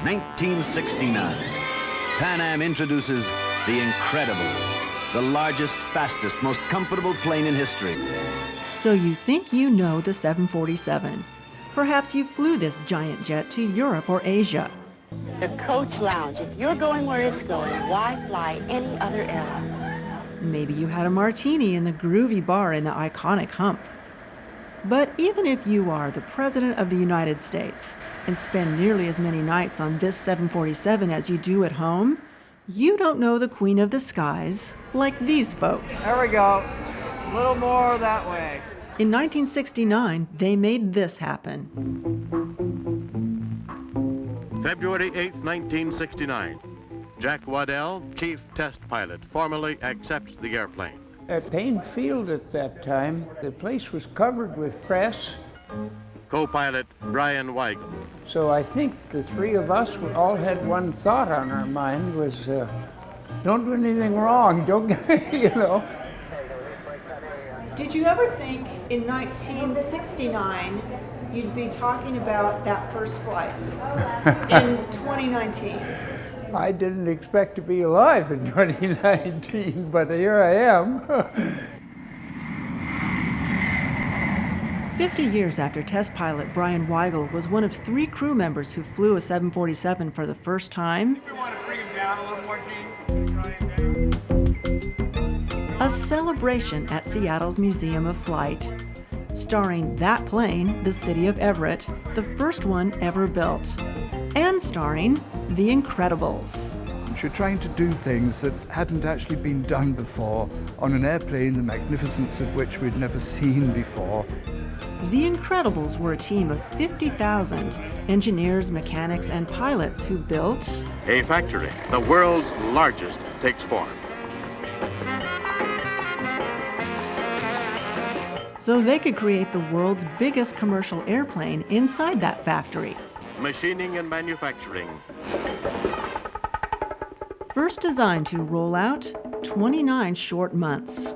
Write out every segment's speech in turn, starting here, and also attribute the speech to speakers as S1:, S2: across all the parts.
S1: 1969. Pan Am introduces the incredible, the largest, fastest, most comfortable plane in history.
S2: So you think you know the 747. Perhaps you flew this giant jet to Europe or Asia.
S3: The coach lounge. If you're going where it's going, why fly any other airline?
S2: Maybe you had a martini in the groovy bar in the iconic Hump. But even if you are the President of the United States and spend nearly as many nights on this 747 as you do at home, you don't know the Queen of the Skies like these folks.
S4: There we go. A little more that way.
S2: In 1969, they made this happen.
S5: February 8, 1969. Jack Waddell, Chief Test Pilot, formally accepts the airplane.
S6: At Payne Field at that time, the place was covered with press.
S5: Co-pilot Brian WYGLE.
S6: So I think the three of us all had one thought on our mind was, don't do anything wrong, don't, you know.
S2: Did you ever think in 1969 you'd be talking about that first flight in 2019?
S6: I didn't expect to be alive in 2019, but here I am.
S2: 50 years after test pilot Brian WYGLE was one of 3 crew members who flew a 747 for the first time,
S4: We want to bring him down a little more, Gene.
S2: a celebration at Seattle's Museum of Flight, starring that plane, the city of Everett, the first one ever built, and starring The Incredibles.
S7: You're trying to do things that hadn't actually been done before on an airplane, the magnificence of which we'd never seen before.
S2: The Incredibles were a team of 50,000 engineers, mechanics, and pilots who built
S5: A factory, the world's largest, takes form.
S2: so they could create the world's biggest commercial airplane inside that factory.
S5: Machining and manufacturing.
S2: First designed to roll out 29 short months.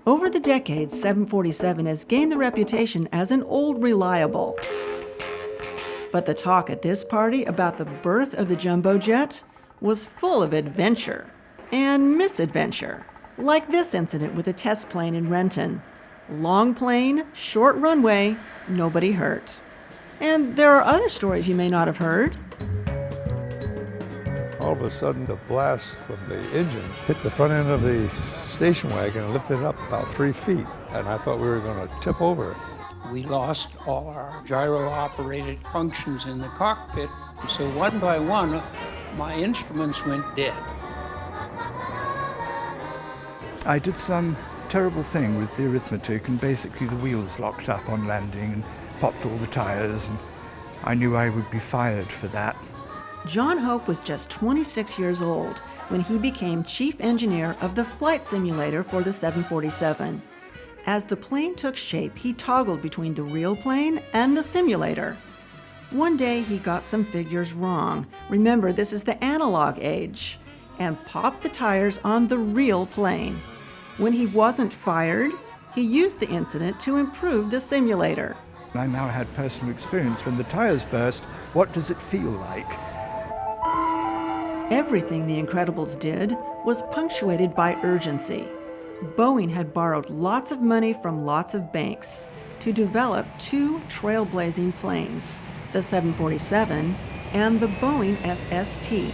S2: Over the decades, 747 has gained the reputation as an old reliable. But the talk at this party about the birth of the jumbo jet was full of adventure and misadventure, like this incident with a test plane in Renton. Long plane, short runway, nobody hurt. And there are other stories you may not have heard.
S8: All of a sudden, the blast from the engine hit the front end of the station wagon and lifted it up about 3 feet. And I thought we were going to tip over.
S6: We lost all our gyro-operated functions in the cockpit. So one by one, my instruments went dead.
S7: I did some terrible thing with the arithmetic, and basically the wheels locked up on landing and popped all the tires, and I knew I would be fired for that.
S2: John Hope was just 26 years old when he became chief engineer of the flight simulator for the 747. As the plane took shape, he toggled between the real plane and the simulator. One day he got some figures wrong. Remember, this is the analog age. And popped the tires on the real plane. When he wasn't fired, he used the incident to improve the simulator.
S7: I now had personal experience. When the tires burst, what does it feel like?
S2: Everything the Incredibles did was punctuated by urgency. Boeing had borrowed lots of money from lots of banks to develop 2 trailblazing planes, the 747 and the Boeing SST.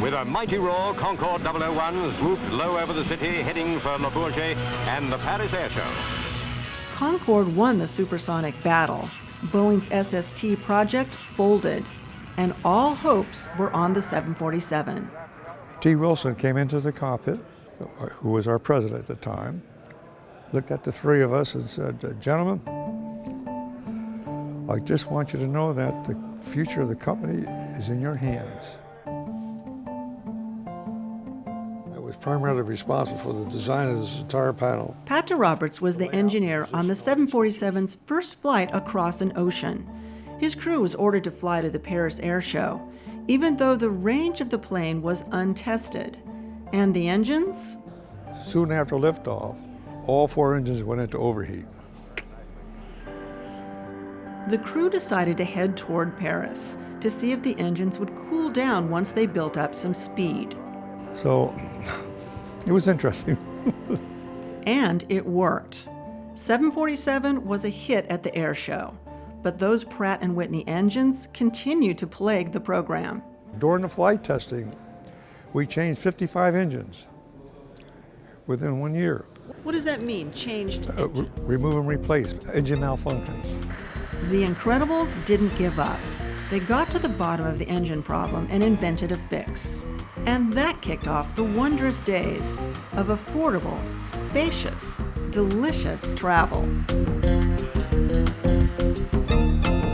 S9: With a mighty roar, Concorde 001 swooped low over the city, heading for Le Bourget and the Paris Air Show.
S2: Concorde won the supersonic battle. Boeing's SST project folded, and all hopes were on the 747.
S8: T. Wilson came into the cockpit, who was our president at the time, looked at the 3 of us and said, "Gentlemen, I just want you to know that the future of the company is in your hands." I was primarily responsible for the design of this entire panel.
S2: Pat DeRoberts was the engineer on the 747's first flight across an ocean. His crew was ordered to fly to the Paris Air Show, even though the range of the plane was untested. And the engines?
S8: Soon after liftoff, all 4 engines went into overheat.
S2: The crew decided to head toward Paris to see if the engines would cool down once they built up some speed.
S8: So it was interesting.
S2: And it worked. 747 was a hit at the air show, but those Pratt & Whitney engines continued to plague the program.
S8: During the flight testing, we changed 55 engines within 1 year.
S2: What does that mean, changed engines?
S8: Remove and replace engine malfunctions.
S2: The Incredibles didn't give up. They got to the bottom of the engine problem and invented a fix. And that kicked off the wondrous days of affordable, spacious, delicious travel.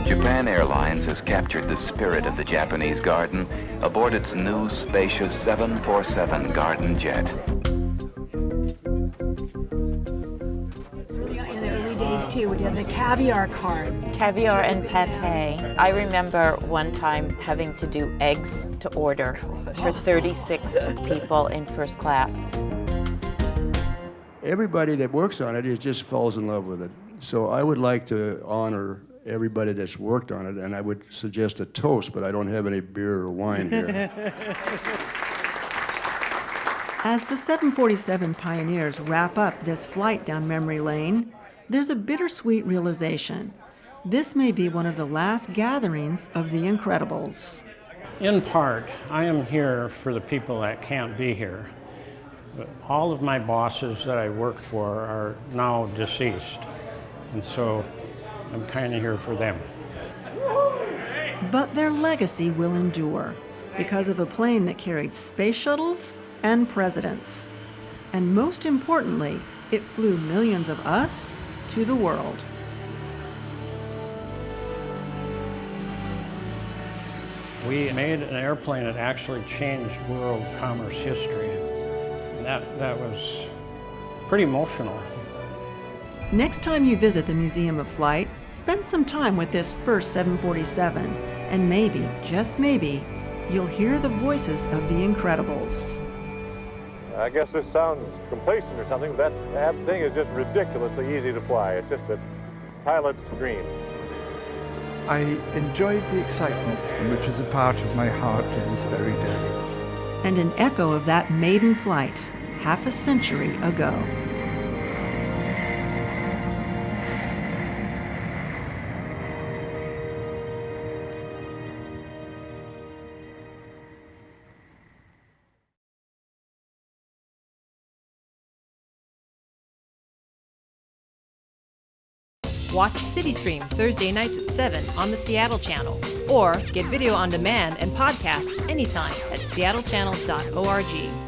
S10: Japan Airlines has captured the spirit of the Japanese garden aboard its new spacious 747 Garden Jet.
S11: In the early days too, we had the caviar card.
S12: Caviar and pate. I remember one time having to do eggs to order for 36 people in first class.
S13: Everybody that works on it just falls in love with it. So I would like to honor everybody that's worked on it, and I would suggest a toast, but I don't have any beer or wine here.
S2: As the 747 pioneers wrap up this flight down memory lane, there's a bittersweet realization. This may be one of the last gatherings of the Incredibles.
S6: In part, I am here for the people that can't be here. But all of my bosses that I worked for are now deceased, and so I'm kind of here for them.
S2: But their legacy will endure because of a plane that carried space shuttles and presidents. And most importantly, it flew millions of us to the world.
S6: We made an airplane that actually changed world commerce history. And that was pretty emotional.
S2: Next time you visit the Museum of Flight, spend some time with this first 747, and maybe, just maybe, you'll hear the voices of the Incredibles.
S14: I guess this sounds complacent or something, but that thing is just ridiculously easy to fly. It's just a pilot's dream.
S7: I enjoyed the excitement, which is a part of my heart to this very day.
S2: And an echo of that maiden flight half a century ago.
S15: Watch CityStream Thursday nights at 7 on the Seattle channel, or get video on demand and podcasts anytime at seattlechannel.org.